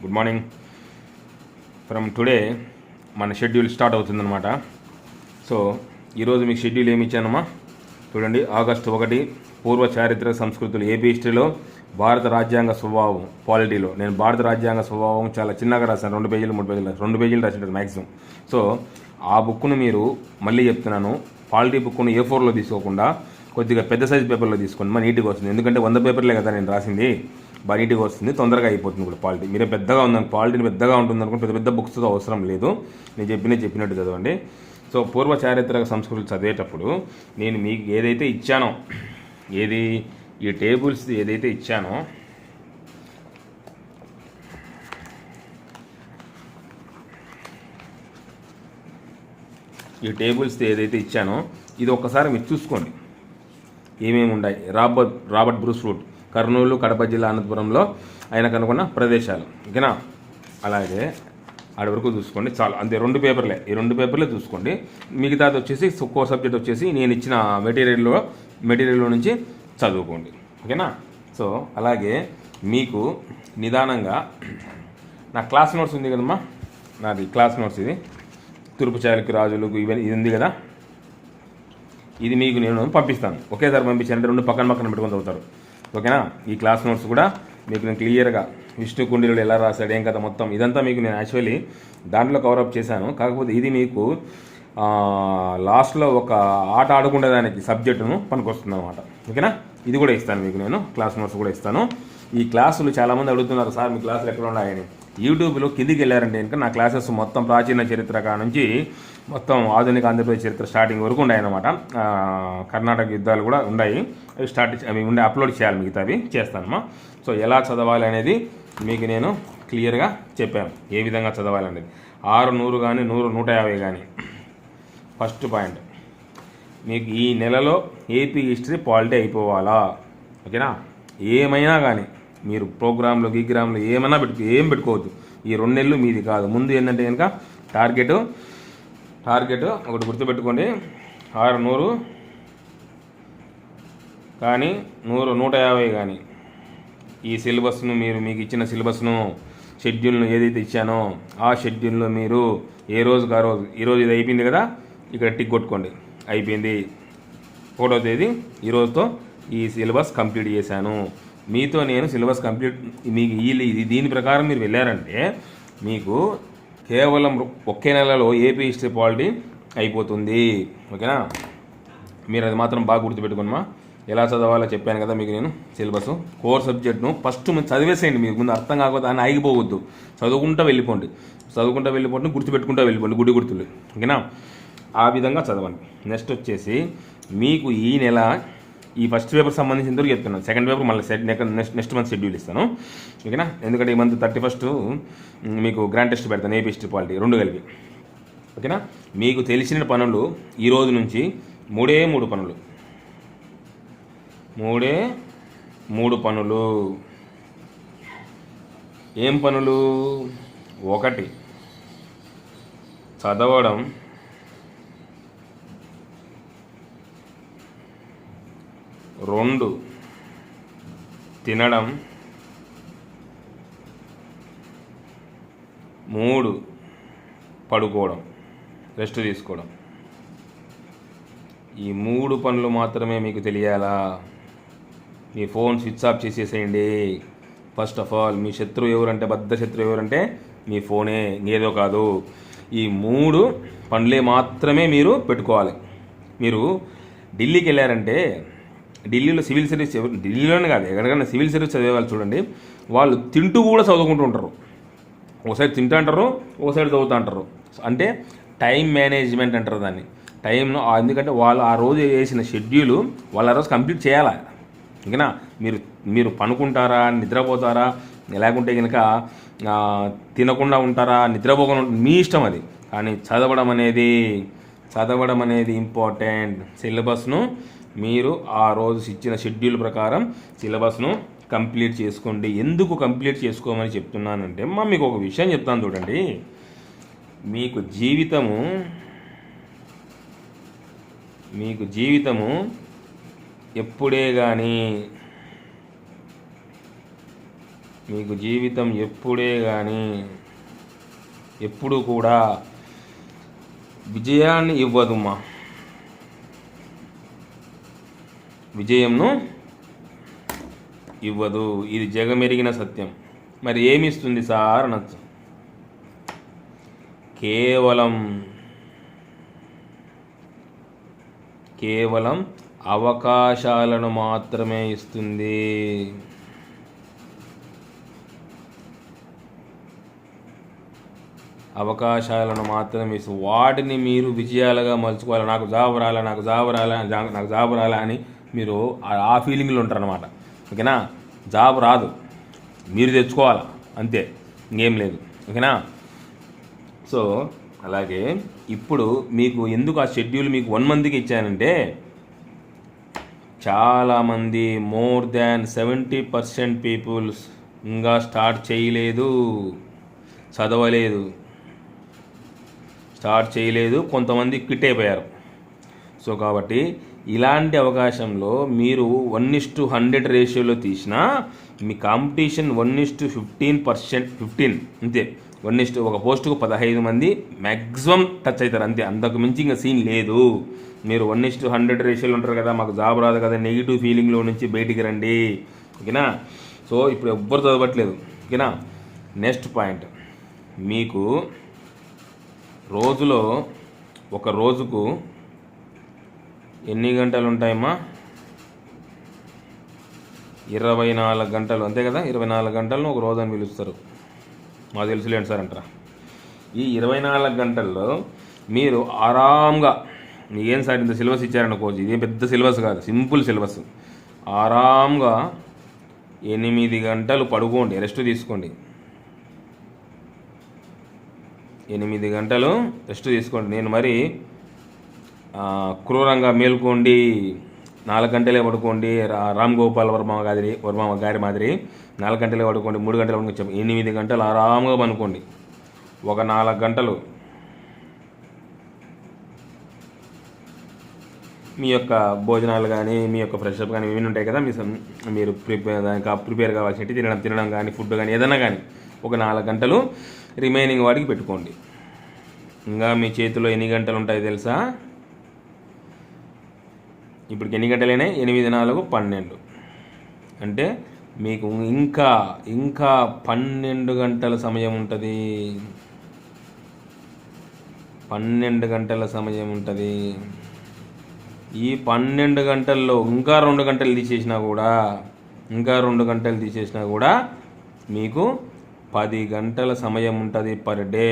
Good morning. From today మన schedule start అవుతుందన్నమాట. So ఈరోజు మీకు షెడ్యూల్ ఏమి ఇచ్చానమ్మా చూడండి. ఆగస్టు 1 పూర్వ చారిత్రక సంస్కృతులు ఏపీ హిస్టరీలో భారత రాజ్యాంగ స్వభావం. పాలిటీలో నేను భారత రాజ్యాంగ స్వభావం చాలా చిన్నగా రాశాను, 2 పేజీలు 3 పేజీలు 2 పేజీలు రాసింటారు మ్యాక్సిమం. సో ఆ బుక్ను మీరు మళ్ళీ చెప్తున్నాను, పాలిటీ బుక్ను A4లో తీసుకోకుండా కొద్దిగా పెద్ద సైజ్ పేపర్లో తీసుకోండి, మా నీట్గా వస్తుంది. ఎందుకంటే 100 పేపర్లే కదా నేను రాసింది, బాగా నీట్గా వస్తుంది, తొందరగా అయిపోతుంది కూడా. పాలిటీ మీరే పెద్దగా ఉందని, పాలిటీని పెద్దగా ఉంటుంది అనుకుంటే పెద్ద పెద్ద బుక్స్తో అవసరం లేదు, నేను చెప్పినట్టు చదవండి. సో పూర్వ చారిత్రక సంస్కృతులు చదివేటప్పుడు నేను మీకు ఏదైతే ఇచ్చానో, ఈ టేబుల్స్ ఏదైతే ఇచ్చానో ఇది ఒక్కసారి మీరు చూసుకోండి ఏమేమి ఉన్నాయి. Robert Bruce Foote, Kurnool, Kadapa జిల్లా, అనంతపురంలో ఆయన కనుగొన్న ప్రదేశాలు. ఓకేనా? అలాగే ఆడి వరకు చూసుకోండి చాలు, అంతే. 2 పేపర్లే, ఈ 2 పేపర్లే చూసుకోండి. మిగతాది వచ్చేసి కోర్ సబ్జెక్ట్ వచ్చేసి నేను ఇచ్చిన మెటీరియల్లో నుంచి చదువుకోండి. ఓకేనా? సో అలాగే మీకు నిదానంగా నా క్లాస్ నోట్స్ ఉంది కదమ్మా, నాది క్లాస్ నోట్స్, ఇది తూర్పు చాళుక్య రాజులకు ఇవన్నీ ఇది ఉంది కదా, ఇది మీకు నేను పంపిస్తాను. ఒకేసారి పంపించానంటే 2 పక్కన పెట్టుకొని చదువుతారు. ఓకేనా? ఈ క్లాస్ నోట్స్ కూడా మీకు నేను క్లియర్గా విష్ణు కుండీలు ఎలా రాశాడు, ఏం కదా, మొత్తం ఇదంతా మీకు నేను యాక్చువల్లీ దాంట్లో కవరప్ చేశాను. కాకపోతే ఇది మీకు లాస్ట్లో ఒక ఆట ఆడుకునేదానికి సబ్జెక్టును పనికొస్తుంది అనమాట. ఓకేనా? ఇది కూడా ఇస్తాను మీకు, నేను క్లాస్ నోట్స్ కూడా ఇస్తాను. ఈ క్లాసులు చాలామంది అడుగుతున్నారు, సార్ మీ క్లాసులు ఎక్కడ ఉన్నాయని. యూట్యూబ్లో కిందికి వెళ్ళారంటే ఇంకా నా క్లాసెస్ మొత్తం ప్రాచీన చరిత్ర నుంచి మొత్తం ఆధునిక ఆంధ్రప్రదేశ్ చరిత్ర స్టార్టింగ్ వరకు ఉన్నాయన్నమాట. కర్ణాటక యుద్ధాలు కూడా ఉన్నాయి, అవి అప్లోడ్ చేయాలి, మిగతా అవి చేస్తానమ్మా. సో ఎలా చదవాలి అనేది మీకు నేను క్లియర్గా చెప్పాను, ఏ విధంగా చదవాలి అనేది. 6, 100 కానీ 100, 150 కానీ. ఫస్ట్ పాయింట్, మీకు ఈ నెలలో ఏపీ హిస్టరీ పాలిటీ అయిపోవాలా. ఓకేనా? ఏమైనా కానీ మీరు ప్రోగ్రాంలో ఏమైనా ఏం పెట్టుకోవద్దు. ఈ 2 నెలలు మీది కాదు. ముందు ఏంటంటే కనుక టార్గెట్ ఒకటి గుర్తుపెట్టుకోండి. 6, 100 కానీ 100, 150 కానీ ఈ సిలబస్ను మీకు ఇచ్చిన సిలబస్ను, షెడ్యూల్ను ఏదైతే ఇచ్చానో ఆ షెడ్యూల్లో మీరు ఏ రోజుకి ఆ రోజు, ఈరోజు ఇది అయిపోయింది కదా, ఇక్కడ టిక్ కొట్టుకోండి, అయిపోయింది 1వ తేదీ, ఈరోజుతో ఈ సిలబస్ కంప్లీట్ చేశాను. మీతో నేను సిలబస్ కంప్లీట్, మీకు దీని ప్రకారం మీరు వెళ్ళారంటే మీకు కేవలం ఒకే నెలలో ఏపీ హిస్టరీ పాలిటీ అయిపోతుంది. ఓకేనా? మీరు అది మాత్రం బాగా గుర్తుపెట్టుకున్నామా. ఎలా చదవాలో చెప్పాను కదా మీకు నేను. సిలబస్ కోర్ సబ్జెక్ట్ను ఫస్ట్ మీరు చదివేసేయండి, మీకు ముందు అర్థం కాకపోతే అని ఆగిపోవద్దు, చదువుకుంటూ వెళ్ళిపోండి, గుర్తుపెట్టుకుంటూ వెళ్ళిపోండి, గుడి గుర్తులు. ఓకేనా? ఆ విధంగా చదవండి. నెక్స్ట్ వచ్చేసి మీకు ఈ నెల ఈ ఫస్ట్ పేపర్ సంబంధించిన వరకు చెప్తున్నాను. సెకండ్ పేపర్ మళ్ళీ నెక్స్ట్ మంత్ షెడ్యూల్ ఇస్తాను. ఓకేనా? ఎందుకంటే ఈ మంత్ 31st మీకు గ్రాండ్ టెస్ట్ పెడతాను, ఏపీ హిస్టరీ పాలిటీ 2 కలిపి. ఓకేనా? మీకు తెలిసిన పనులు ఈ రోజు నుంచి 3 పనులు. ఏం పనులు? 1 చదవడం, 2 తినడం, 3 పడుకోవడం, రెస్ట్ తీసుకోవడం. ఈ 3 పనులు మాత్రమే మీకు తెలియాలా. మీ ఫోన్ స్విచ్ ఆఫ్ చేసేసేయండి. ఫస్ట్ ఆఫ్ ఆల్ మీ శత్రువు ఎవరంటే, బద్ధ శత్రువు ఎవరంటే మీ ఫోనే, ఇంకేదో కాదు. ఈ 3 పనులే మాత్రమే మీరు పెట్టుకోవాలి. మీరు ఢిల్లీకి వెళ్ళారంటే, ఢిల్లీలో సివిల్ సర్వీస్, ఢిల్లీలోనే కాదు ఎక్కడికైనా సివిల్ సర్వీస్ చదివేవాళ్ళు చూడండి, వాళ్ళు తింటూ కూడా చదువుకుంటూ ఉంటారు. ఒకసైడ్ తింటూ అంటారు, ఒకసైడ్ చదువుతూ అంటారు. అంటే టైం మేనేజ్మెంట్ అంటారు దాన్ని. టైంను, ఎందుకంటే వాళ్ళు ఆ రోజు వేసిన షెడ్యూలు వాళ్ళు ఆ రోజు కంప్లీట్ చేయాలి. ఓకేనా? మీరు పనుకుంటారా, నిద్రపోతారా, లేకుంటే కనుక తినకుండా ఉంటారా, నిద్రపోకుండా మీ ఇష్టం అది. కానీ చదవడం అనేది ఇంపార్టెంట్. సిలబస్ను మీరు ఆ రోజు ఇచ్చిన షెడ్యూల్ ప్రకారం సిలబస్ను కంప్లీట్ చేసుకోండి. ఎందుకు కంప్లీట్ చేసుకోమని చెప్తున్నానంటే మీకు ఒక విషయం చెప్తాను చూడండి. మీకు జీవితము ఎప్పుడే కానీ మీకు జీవితం ఎప్పుడే కానీ ఎప్పుడు కూడా విజయాన్ని ఇవ్వదుమ్మా, విజయంను ఇవ్వదు. ఇది జగమెరిగిన సత్యం. మరి ఏమి ఇస్తుంది సార్ అనొచ్చు. కేవలం అవకాశాలను మాత్రమే ఇస్తుంది. అవకాశాలను మాత్రమే ఇస్తుంది. వాటిని మీరు విజయాలుగా మలుచుకోవాలి. నాకు జాబ్ రాలా అని మీరు ఆ ఫీలింగ్లో ఉంటారనమాట. ఓకేనా? జాబ్ రాదు, మీరు తెచ్చుకోవాలి అంతే, ఇంకేం లేదు. ఓకేనా? సో అలాగే ఇప్పుడు మీకు ఎందుకు ఆ షెడ్యూల్ మీకు 1 మంత్కి ఇచ్చానంటే, చాలామంది మోర్ దాన్ 70% పీపుల్స్ ఇంకా స్టార్ట్ చేయలేదు, చదవలేదు, కొంతమంది క్విట్ అయిపోయారు. సో కాబట్టి ఇలాంటి అవకాశంలో మీరు 1:100 రేషియోలో తీసినా మీ కాంపిటీషన్ 1:15 అంతే. ఒక పోస్టుకు 15 మంది మ్యాక్సిమం టచ్ అవుతారు అంతే, అంతకు మించి ఇంకా సీన్ లేదు. మీరు 1:100 రేషియోలో ఉంటారు కదా, మాకు జాబ్ రాదు కదా, నెగిటివ్ ఫీలింగ్లో నుంచి బయటికి రండి. ఓకేనా? సో ఇప్పుడు ఎవ్వరు చదవట్లేదు. ఓకేనా? నెక్స్ట్ పాయింట్, మీకు రోజులో ఒక రోజుకు ఎన్ని గంటలు ఉంటాయమ్మా? 24 గంటలు, అంతే కదా. 24 గంటలను ఒక రోజు అని పిలుస్తారు. మాకు తెలుసులేండి సార్ అంటారా. ఈ 24 గంటల్లో మీరు ఆరాంగా, మీకేం సార్ ఇంత సిలబస్ ఇచ్చారనుకోవచ్చు, ఇదేం పెద్ద సిలబస్ కాదు, సింపుల్ సిలబస్. ఆరాంగా 8 గంటలు పడుకోండి, రెస్ట్ తీసుకోండి. 8 గంటలు రెస్ట్ తీసుకోండి. నేను మరి క్రూరంగా మేల్కోండి, 4 గంటలే పడుకోండి, రామ్ గోపాల్ వర్మ గారి మాదిరి 4 గంటలే పడుకోండి, 3 గంటలు పడుకోండి చెప్పి 8 గంటలు ఆరాముగా పనుకోండి. ఒక 4 గంటలు మీ యొక్క భోజనాలు కానీ, మీ యొక్క ఫ్రెషప్ కానీ ఏమైనా ఉంటాయి కదా, మీరు ప్రిపేర్ కావాల్సినవి తినడం కానీ, ఫుడ్ కానీ ఏదైనా కానీ ఒక 4 గంటలు రిమైనింగ్ వాటికి పెట్టుకోండి. ఇంకా మీ చేతిలో ఎన్ని గంటలు ఉంటాయో తెలుసా? ఇప్పటికి ఎన్ని గంటలైనాయి? 8, 4, 12. అంటే మీకు ఇంకా 12 గంటల సమయం ఉంటుంది. 12 గంటల సమయం ఉంటుంది. ఈ 12 గంటల్లో ఇంకా 2 గంటలు తీసేసినా కూడా మీకు 10 గంటల సమయం ఉంటుంది పర్ డే.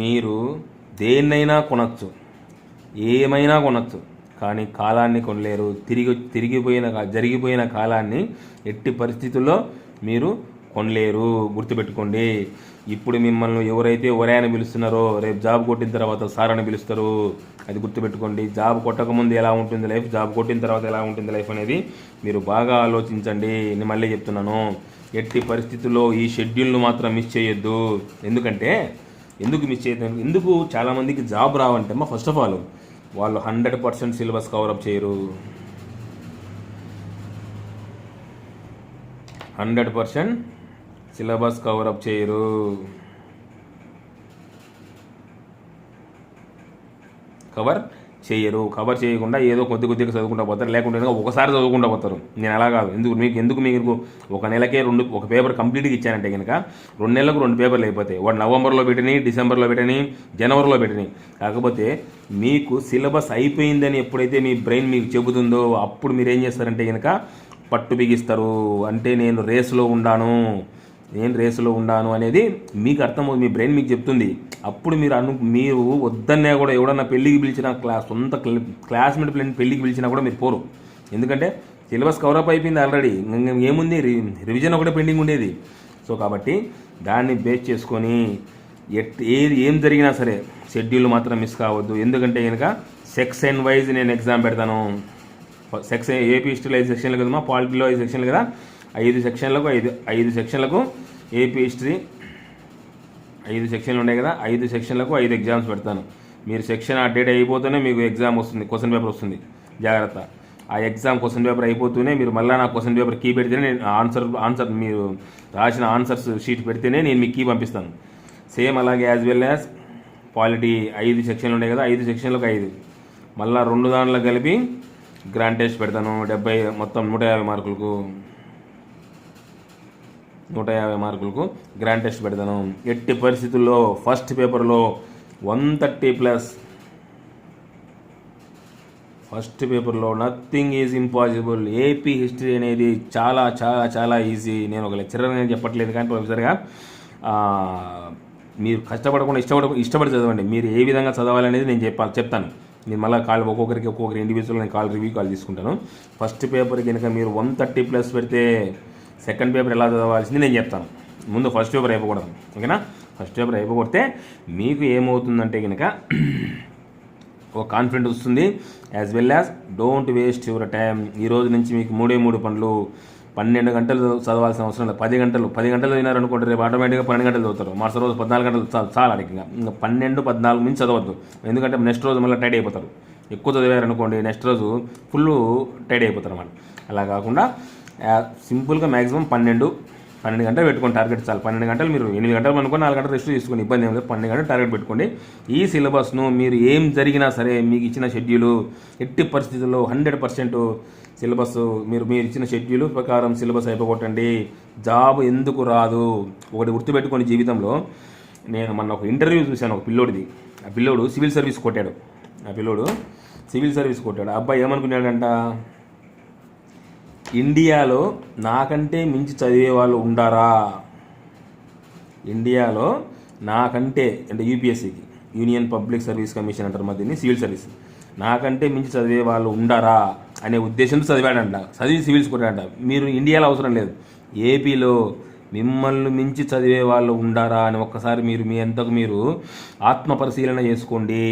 మీరు దేన్నైనా కొనచ్చు, ఏమైనా కొనచ్చు, కానీ కాలాన్ని కొనలేరు. జరిగిపోయిన కాలాన్ని ఎట్టి పరిస్థితుల్లో మీరు కొనలేరు, గుర్తుపెట్టుకోండి. ఇప్పుడు మిమ్మల్ని ఎవరైతే ఒరే అని పిలుస్తున్నారో, రేపు జాబ్ కొట్టిన తర్వాత సార్ అని పిలుస్తారు. అది గుర్తుపెట్టుకోండి. జాబ్ కొట్టకముందు ఎలా ఉంటుంది లైఫ్, జాబ్ కొట్టిన తర్వాత ఎలా ఉంటుంది లైఫ్ అనేది మీరు బాగా ఆలోచించండి. నేను మళ్ళీ చెప్తున్నాను, ఎట్టి పరిస్థితుల్లో ఈ షెడ్యూల్ను మాత్రం మిస్ చేయొద్దు. ఎందుకు మిస్ చేయొద్దు? ఎందుకు చాలామందికి జాబ్ రావంటే ఫస్ట్ ఆఫ్ ఆల్ వాళ్ళు 100% సిలబస్ కవరప్ చేయరు. 100% సిలబస్ కవరప్ చేయరు. కవర్ చేయకుండా ఏదో కొద్దిగా చదువుకుంటూ పోతారు, లేకుంటే ఒకసారి చదువుకుంటూ పోతారు. నేను అలా కాదు. ఎందుకు మీకు ఒక నెలకే ఒక పేపర్ కంప్లీట్గా ఇచ్చానంటే కనుక 2 నెలలకు 2 పేపర్లు అయిపోతాయి. వాడు నవంబర్లో పెట్టని, డిసెంబర్లో పెట్టని, జనవరిలో పెట్టని. కాకపోతే మీకు సిలబస్ అయిపోయిందని ఎప్పుడైతే మీ బ్రెయిన్ మీకు చెబుతుందో అప్పుడు మీరు ఏం చేస్తారంటే కనుక పట్టు బిగిస్తారు. అంటే నేను రేసులో ఉండాను అనేది మీకు అర్థమవుతుంది, మీ బ్రెయిన్ మీకు చెప్తుంది. అప్పుడు మీరు వద్దన్నా కూడా ఎవడన్నా పెళ్ళికి పిలిచినా, సొంత క్లాస్మేట్ పెళ్ళికి పిలిచినా కూడా మీరు పోరు. ఎందుకంటే సిలబస్ కవరప్ అయిపోయింది ఆల్రెడీ. ఏముంది, రివిజన్ ఒకటే పెండింగ్ ఉండేది. సో కాబట్టి దాన్ని బేస్ చేసుకొని ఏం జరిగినా సరే షెడ్యూల్ మాత్రం మిస్ కావద్దు. ఎందుకంటే కనుక సెక్షన్ వైజ్ నేను ఎగ్జామ్ పెడతాను. ఏపీ హిస్టరీలో 5 సెక్షన్లు కదమ్మా, పాలిటీలో 5 సెక్షన్లు కదా, 5 సెక్షన్లకు ఏపీ హిస్టరీ 5 సెక్షన్లు ఉన్నాయి కదా, 5 సెక్షన్లకు 5 ఎగ్జామ్స్ పెడతాను. మీరు సెక్షన్ ఆ డేట్ అయిపోతేనే మీకు ఎగ్జామ్ వస్తుంది, క్వశ్చన్ పేపర్ వస్తుంది. జాగ్రత్త. ఆ ఎగ్జామ్ క్వశ్చన్ పేపర్ అయిపోతూనే మీరు మళ్ళీ నా క్వశ్చన్ పేపర్ కీ పెడితేనే నేను ఆన్సర్ మీరు రాసిన ఆన్సర్స్ షీట్ పెడితేనే నేను మీకు కీ పంపిస్తాను. సేమ్ అలాగే యాజ్ వెల్ యాజ్ పాలిటీ 5 సెక్షన్లు ఉన్నాయి కదా, 5 సెక్షన్లకు 5 మళ్ళీ 2 దాంట్లో కలిపి గ్రాండ్ టెస్ట్ పెడతాను. 70 మొత్తం 150 మార్కులకు 150 మార్కులకు గ్రాండ్ టెస్ట్ పెడతాను. ఎట్టి పరిస్థితుల్లో ఫస్ట్ పేపర్లో 130+. ఫస్ట్ పేపర్లో nothing is impossible. AP history అనేది చాలా చాలా చాలా ఈజీ. నేను ఒక లెక్చరర్ అని చెప్పట్లేదు, కానీ ప్రొఫెసర్గా మీరు కష్టపడకుండా ఇష్టపడి చదవండి. మీరు ఏ విధంగా చదవాలనేది నేను చెప్తాను. నేను మళ్ళీ ఒక్కొక్కరికి ఇండివిజువల్ నేను రివ్యూ కాల్ తీసుకుంటాను. ఫస్ట్ పేపర్ కనుక మీరు 130+ పెడితే సెకండ్ పేపర్ ఎలా చదవాల్సింది నేను చెప్తాను. ముందు ఫస్ట్ పేపర్ అయిపోకూడదు, ఓకేనా? ఫస్ట్ పేపర్ అయిపోకొడితే మీకు ఏమవుతుందంటే కనుక ఒక కాన్ఫిడెంట్ వస్తుంది. As well as don't waste your time. ఈ రోజు నుంచి మీకు 3 పనులు. 12 గంటలు చదవాల్సిన అవసరం లేదు. 10 గంటలు చదివినారనుకోండి, రేపు ఆటోమేటిక్గా 12 గంటలు చదువుతారు. మరుసటి రోజు 14 గంటలు చాలా అడిగిగా. ఇంకా 12-14 మించి చదవద్దు. ఎందుకంటే నెక్స్ట్ రోజు మళ్ళీ టైడ్ అయిపోతారు. ఎక్కువ చదివారనుకోండి నెక్స్ట్ రోజు ఫుల్ టైడ్ అయిపోతారు అన్నమాట. అలా కాకుండా సింపుల్గా మ్యాక్సిమం 12 గంటలు పెట్టుకోండి టార్గెట్. చాలు. 12 గంటలు మీరు 8 గంటలు అనుకోండి, 4 గంటలు రెస్ట్ తీసుకోండి, ఇబ్బంది ఏమి లేదు. 12 గంటలు టార్గెట్ పెట్టుకోండి. ఈ సిలబస్ను మీరు ఏం జరిగినా సరే మీకు ఇచ్చిన షెడ్యూలు ఎట్టి పరిస్థితుల్లో 100% సిలబస్ మీరు ఇచ్చిన షెడ్యూల్ ప్రకారం సిలబస్ అయిపోగొట్టండి. జాబ్ ఎందుకు రాదు ఒకటి గుర్తుపెట్టుకోండి జీవితంలో. నేను మొన్న ఒక ఇంటర్వ్యూ చూశాను ఒక పిల్లోడిది. ఆ పిల్లోడు సివిల్ సర్వీస్ కొట్టాడు. అబ్బాయి ఏమనుకున్నాడంట, ఇండియాలో నాకంటే మించి చదివే వాళ్ళు ఉండారా, ఇండియాలో నాకంటే అంటే యూపీఎస్సీకి యూనియన్ పబ్లిక్ సర్వీస్ కమిషన్ అంటారు మా దీన్ని, సివిల్ సర్వీస్, నాకంటే మించి చదివే వాళ్ళు ఉండారా అనే ఉద్దేశంతో చదివాడంట. చదివి సివిల్స్ కొట్టాడంట. మీరు ఇండియాలో అవసరం లేదు, ఏపీలో మిమ్మల్ని మించి చదివే వాళ్ళు ఉండారా అని ఒక్కసారి మీరు మీ అంతకు మీరు ఆత్మపరిశీలన చేసుకోండి.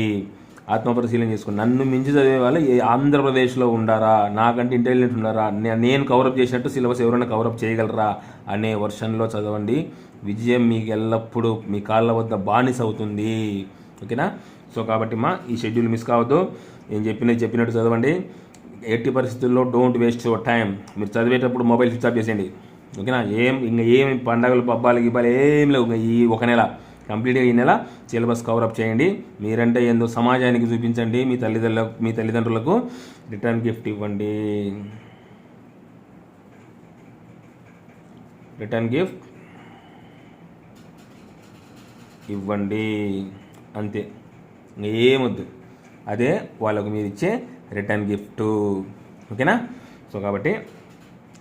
నన్ను మించి చదివే వాళ్ళు ఆంధ్రప్రదేశ్లో ఉండారా, నాకంటే ఇంటెలిజెంట్ ఉండారా, నేను కవరప్ చేసినట్టు సిలబస్ ఎవరైనా కవరప్ చేయగలరా అనే వర్షన్లో చదవండి. విజయం మీకు ఎల్లప్పుడూ మీ కాళ్ళ వద్ద బానిస అవుతుంది, ఓకేనా? సో కాబట్టి ఈ షెడ్యూల్ మిస్ కావద్దు. నేను చెప్పినట్టు చదవండి. ఎట్టి పరిస్థితుల్లో డోంట్ వేస్ట్ యువర్ టైం. మీరు చదివేటప్పుడు మొబైల్ స్విచ్ ఆఫ్ చేసేయండి, ఓకేనా? ఏం పండగలు పబ్బాలు గిబ్బాలు ఏం లేవు. ఈ ఒక నెల కంప్లీట్గా ఈ నెల సిలబస్ కవరప్ చేయండి. మీరంటే ఏందో సమాజానికి చూపించండి. మీ తల్లిదండ్రులకు రిటర్న్ గిఫ్ట్ ఇవ్వండి. అంతే, ఏమొద్దు. అదే వాళ్ళకు మీరు ఇచ్చే రిటర్న్ గిఫ్ట్, ఓకేనా? సో కాబట్టి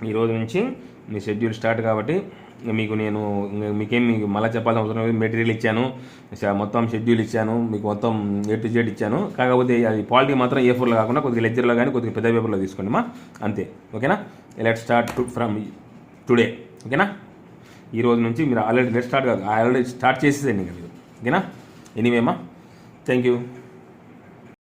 ఈరోజు నుంచి మీ షెడ్యూల్ స్టార్ట్. కాబట్టి మీకు మళ్ళీ చెప్పాల్సిన అవసరం లేదు. మెటీరియల్ ఇచ్చాను, మొత్తం షెడ్యూల్ ఇచ్చాను, మీకు మొత్తం A to Z ఇచ్చాను. కాకపోతే అది పాలిటీ మాత్రం A4లో కాకుండా కొద్దిగా లెక్చర్లో కానీ కొద్దిగా పెద్ద పేపర్లో తీసుకోండి అంతే, ఓకేనా? లెట్ స్టార్ట్ ఫ్రమ్ టుడే, ఓకేనా? ఈ రోజు నుంచి మీరు ఆల్రెడీ స్టార్ట్ చేసేసేయండి ఇంకా మీరు, ఓకేనా? ఎనీవేమా, థ్యాంక్ యూ.